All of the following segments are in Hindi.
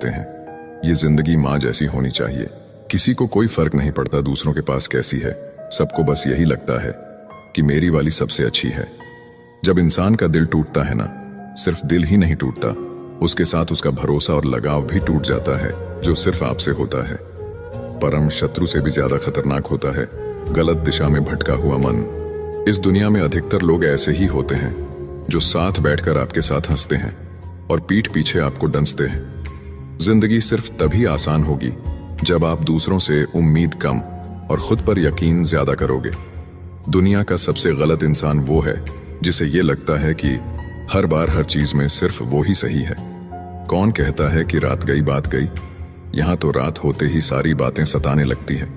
कहते हैं। ये जिंदगी माँ जैसी होनी चाहिए। किसी को कोई फर्क नहीं पड़ता दूसरों के पास कैसी है, सबको बस यही लगता है कि मेरी वाली सबसे अच्छी है। जब इंसान का दिल टूटता है ना, सिर्फ दिल ही नहीं टूटता, उसके साथ उसका भरोसा और लगाव भी टूट जाता है, जो सिर्फ आपसे होता है। परम शत्रु से भी ज्यादा खतरनाक होता है गलत दिशा में भटका हुआ मन। इस दुनिया में अधिकतर लोग ऐसे ही होते हैं, जो साथ बैठकर आपके साथ हंसते हैं और पीठ पीछे आपको डंसते हैं। जिंदगी सिर्फ तभी आसान होगी जब आप दूसरों से उम्मीद कम और खुद पर यकीन ज्यादा करोगे। दुनिया का सबसे गलत इंसान वो है जिसे ये लगता है कि हर बार हर चीज में सिर्फ वो ही सही है। कौन कहता है कि रात गई बात गई? यहां तो रात होते ही सारी बातें सताने लगती है।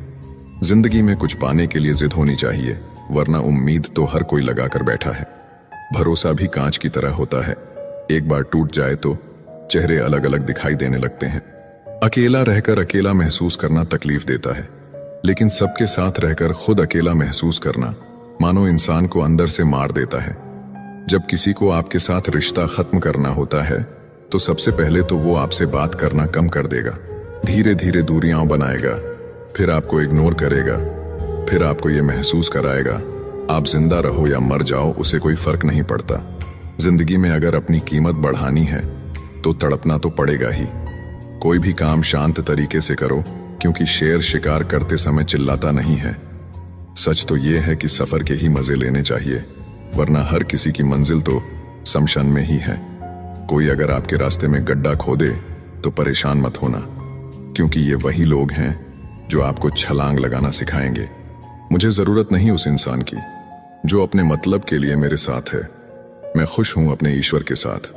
जिंदगी में कुछ पाने के लिए जिद होनी चाहिए, वरना उम्मीद तो हर कोई लगाकर बैठा है। भरोसा भी कांच की तरह होता है, एक बार टूट जाए तो चेहरे अलग अलग दिखाई देने लगते हैं। अकेला रहकर अकेला महसूस करना तकलीफ देता है, लेकिन सबके साथ रहकर खुद अकेला महसूस करना मानो इंसान को अंदर से मार देता है। जब किसी को आपके साथ रिश्ता खत्म करना होता है तो सबसे पहले तो वो आपसे बात करना कम कर देगा, धीरे धीरे दूरियां बनाएगा, फिर आपको इग्नोर करेगा, फिर आपको ये महसूस कराएगा आप जिंदा रहो या मर जाओ उसे कोई फर्क नहीं पड़ता। जिंदगी में अगर अपनी कीमत बढ़ानी है तो तड़पना तो पड़ेगा ही। कोई भी काम शांत तरीके से करो, क्योंकि शेर शिकार करते समय चिल्लाता नहीं है। सच तो ये है कि सफर के ही मजे लेने चाहिए, वरना हर किसी की मंजिल तो शमशान में ही है। कोई अगर आपके रास्ते में गड्ढा खोदे तो परेशान मत होना, क्योंकि ये वही लोग हैं जो आपको छलांग लगाना सिखाएंगे। मुझे जरूरत नहीं उस इंसान की जो अपने मतलब के लिए मेरे साथ है। मैं खुश हूं अपने ईश्वर के साथ,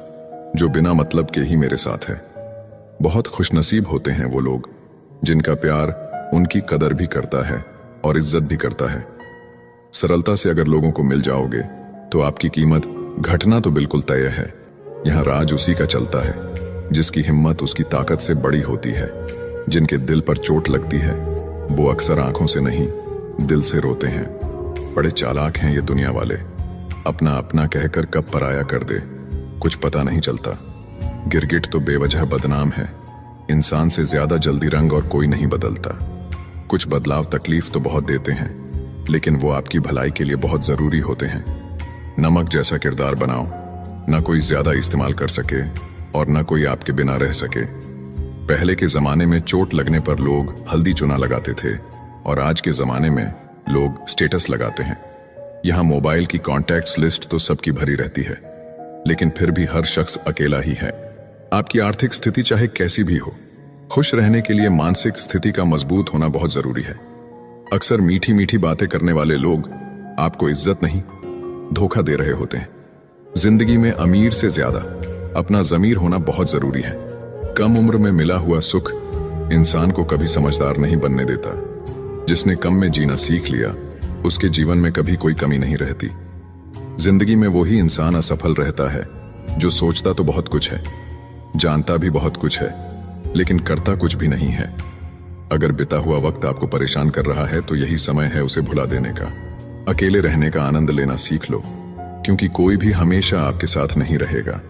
जो बिना मतलब के ही मेरे साथ है। बहुत खुशनसीब होते हैं वो लोग जिनका प्यार उनकी कदर भी करता है और इज्जत भी करता है। सरलता से अगर लोगों को मिल जाओगे तो आपकी कीमत घटना तो बिल्कुल तय है। यहाँ राज उसी का चलता है जिसकी हिम्मत उसकी ताकत से बड़ी होती है। जिनके दिल पर चोट लगती है वो अक्सर आंखों से नहीं दिल से रोते हैं। बड़े चालाक हैं ये दुनिया वाले, अपना अपना कहकर कब पराया कर दे कुछ पता नहीं चलता। गिरगिट तो बेवजह बदनाम है, इंसान से ज्यादा जल्दी रंग और कोई नहीं बदलता। कुछ बदलाव तकलीफ तो बहुत देते हैं, लेकिन वो आपकी भलाई के लिए बहुत जरूरी होते हैं। नमक जैसा किरदार बनाओ, ना कोई ज्यादा इस्तेमाल कर सके और ना कोई आपके बिना रह सके। पहले के जमाने में चोट लगने पर लोग हल्दी चूना लगाते थे और आज के जमाने में लोग स्टेटस लगाते हैं। यहाँ मोबाइल की कॉन्टैक्ट्स लिस्ट तो सबकी भरी रहती है, लेकिन फिर भी हर शख्स अकेला ही है। आपकी आर्थिक स्थिति चाहे कैसी भी हो, खुश रहने के लिए मानसिक स्थिति का मजबूत होना बहुत जरूरी है। अक्सर मीठी मीठी बातें करने वाले लोग आपको इज्जत नहीं धोखा दे रहे होते हैं। जिंदगी में अमीर से ज्यादा अपना ज़मीर होना बहुत जरूरी है। कम उम्र में मिला हुआ सुख इंसान को कभी समझदार नहीं बनने देता। जिसने कम में जीना सीख लिया उसके जीवन में कभी कोई कमी नहीं रहती। जिंदगी में वही इंसान असफल रहता है जो सोचता तो बहुत कुछ है, जानता भी बहुत कुछ है, लेकिन करता कुछ भी नहीं है। अगर बिता हुआ वक्त आपको परेशान कर रहा है तो यही समय है उसे भुला देने का। अकेले रहने का आनंद लेना सीख लो, क्योंकि कोई भी हमेशा आपके साथ नहीं रहेगा।